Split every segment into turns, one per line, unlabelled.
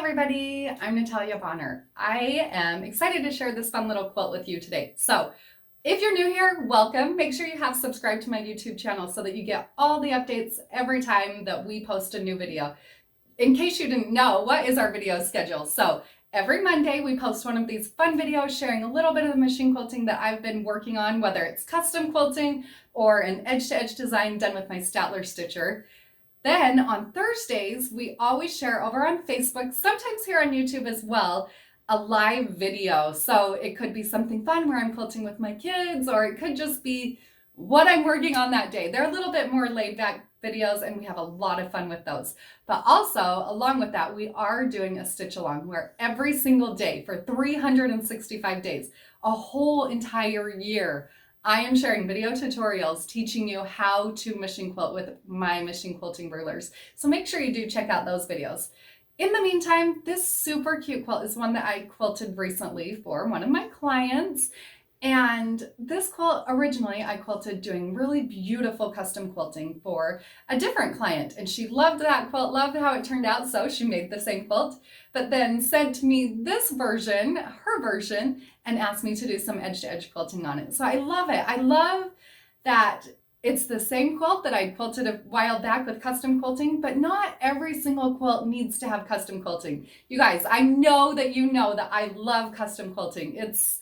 everybody, I'm Natalia Bonner. I am excited to share this fun little quilt with you today. So if you're new here, welcome. Make sure you have subscribed to my YouTube channel so that you get all the updates every time that we post a new video. In case you didn't know, what is our video schedule? So every Monday we post one of these fun videos sharing a little bit of the machine quilting that I've been working on, whether it's custom quilting or an edge-to-edge design done with my Statler stitcher. Then on Thursdays, we always share over on Facebook, sometimes here on YouTube as well, a live video. So it could be something fun where I'm quilting with my kids, or it could just be what I'm working on that day. They're a little bit more laid back videos and we have a lot of fun with those. But also, along with that, we are doing a stitch along where every single day for 365 days, a whole entire year, I am sharing video tutorials teaching you how to machine quilt with my machine quilting rulers. So make sure you do check out those videos. In the meantime, this super cute quilt is one that I quilted recently for one of my clients. And this quilt, originally I quilted doing really beautiful custom quilting for a different client. And she loved that quilt, loved how it turned out, so she made the same quilt, but then sent me this version, her version, and asked me to do some edge-to-edge quilting on it. So I love it. I love that it's the same quilt that I quilted a while back with custom quilting, but not every single quilt needs to have custom quilting. You guys, I know that you know that I love custom quilting. It's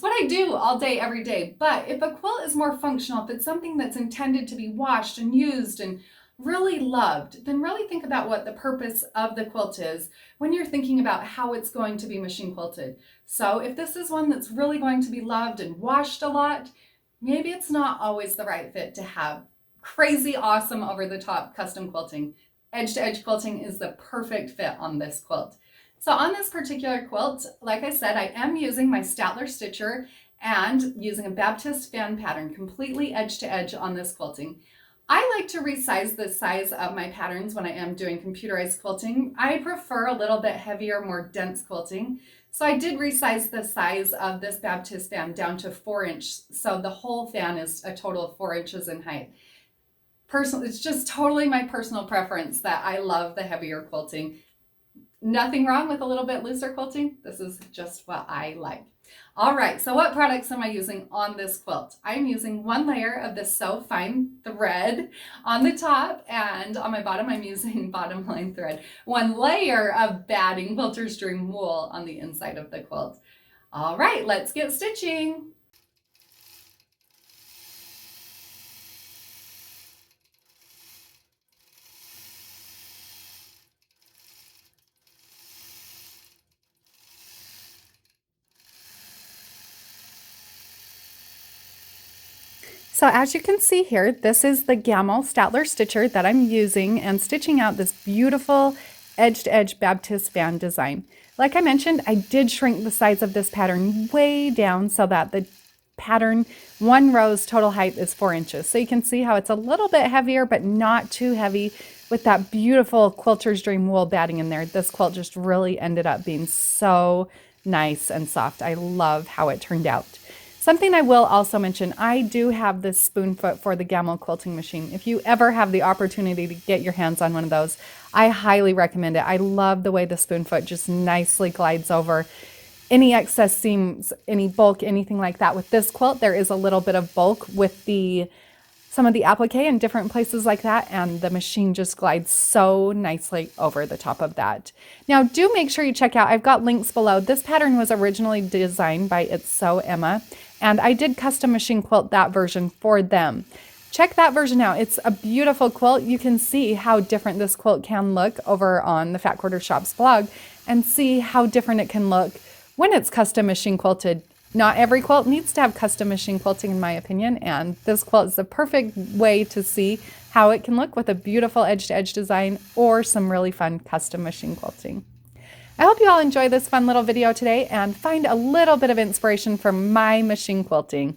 what I do all day, every day. But if a quilt is more functional, if it's something that's intended to be washed and used and really loved, then really think about what the purpose of the quilt is when you're thinking about how it's going to be machine quilted. So if this is one that's really going to be loved and washed a lot, maybe it's not always the right fit to have crazy, awesome, over-the-top custom quilting. Edge-to-edge quilting is the perfect fit on this quilt. So on this particular quilt, like I said, I am using my Statler stitcher and using a Baptist fan pattern, completely edge to edge on this quilting. I like to resize the size of my patterns when I am doing computerized quilting. I prefer a little bit heavier, more dense quilting. So I did resize the size of this Baptist fan down to 4-inch. So the whole fan is a total of 4 inches in height. It's just totally my personal preference that I love the heavier quilting. Nothing wrong with a little bit looser quilting. This is just what I like. All right, so what products am I using on this quilt? I'm using one layer of this So Fine thread on the top, and on my bottom I'm using bottom line thread. One layer of batting Quilter's Dream wool on the inside of the quilt. All right, let's get stitching. So as you can see here, this is the Gamma Statler stitcher that I'm using and stitching out this beautiful edge-to-edge Baptist fan design. Like I mentioned, I did shrink the size of this pattern way down so that the pattern, one row's total height is 4 inches. So you can see how it's a little bit heavier, but not too heavy with that beautiful Quilter's Dream wool batting in there. This quilt just really ended up being so nice and soft. I love how it turned out. Something I will also mention, I do have this spoon foot for the Gamma quilting machine. If you ever have the opportunity to get your hands on one of those, I highly recommend it. I love the way the spoon foot just nicely glides over any excess seams, any bulk, anything like that. With this quilt, there is a little bit of bulk with some of the applique in different places like that, and the machine just glides so nicely over the top of that. Now, do make sure you check out, I've got links below. This pattern was originally designed by It's So Emma, and I did custom machine quilt that version for them. Check that version out. It's a beautiful quilt. You can see how different this quilt can look over on the Fat Quarter Shop's blog, and see how different it can look when it's custom machine quilted. Not every quilt needs to have custom machine quilting, in my opinion, and this quilt is the perfect way to see how it can look with a beautiful edge-to-edge design or some really fun custom machine quilting. I hope you all enjoy this fun little video today and find a little bit of inspiration from my machine quilting.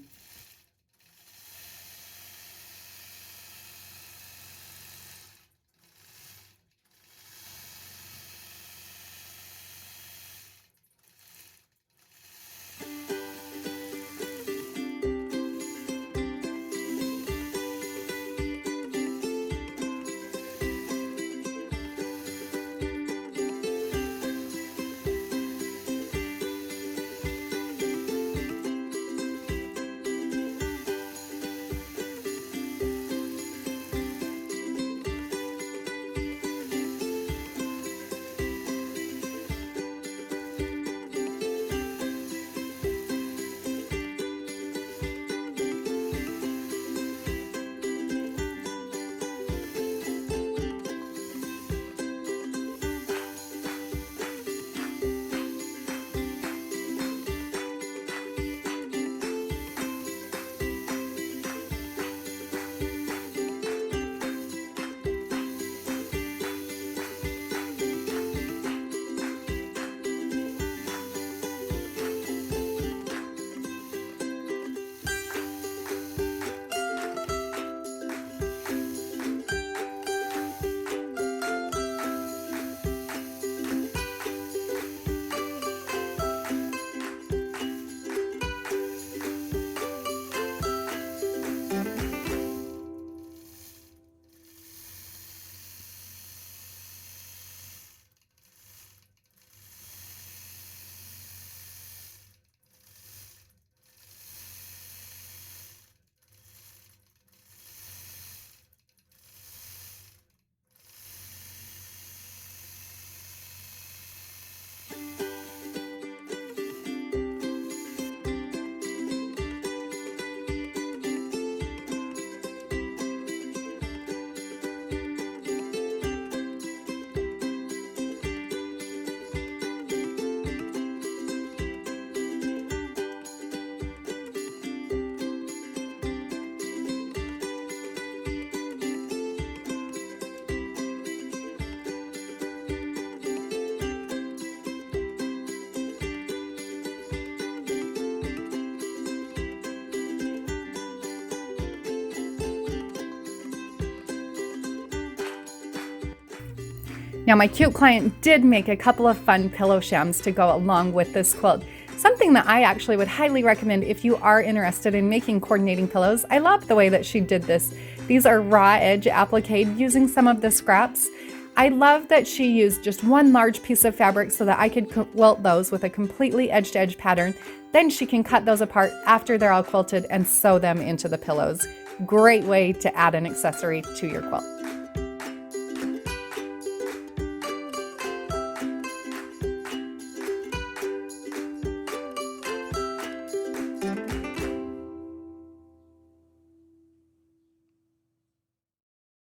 Now my cute client did make a couple of fun pillow shams to go along with this quilt. Something that I actually would highly recommend if you are interested in making coordinating pillows. I love the way that she did this. These are raw edge applique using some of the scraps. I love that she used just one large piece of fabric so that I could quilt those with a completely edge-to-edge pattern. Then she can cut those apart after they're all quilted and sew them into the pillows. Great way to add an accessory to your quilt.